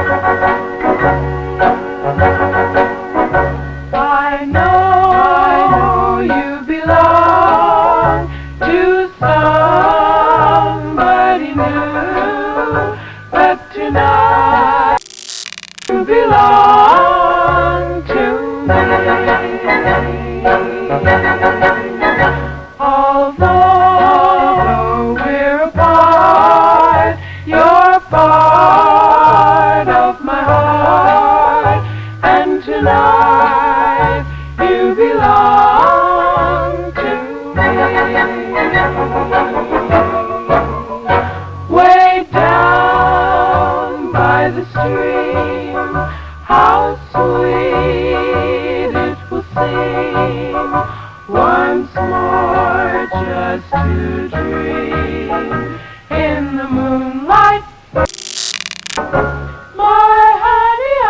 I know you belong to somebody new, but tonight you belong to me. Although we're apart, you're part of my heart, and tonight you belong to me. Way down by the stream, how sweet it will seem once more just to dream in the moonlight. My honey, I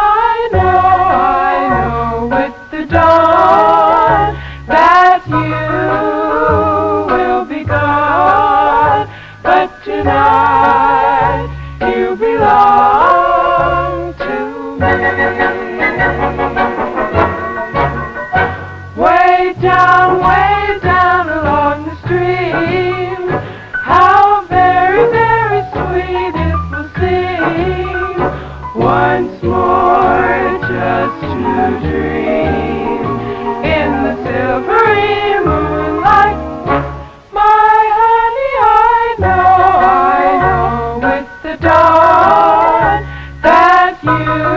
know with the dawn that you will be gone, but tonight you belong to me. Way down along the stream, how very, very sweet it will seem once more just to dream in the silvery moonlight. My honey, I know with the dawn that you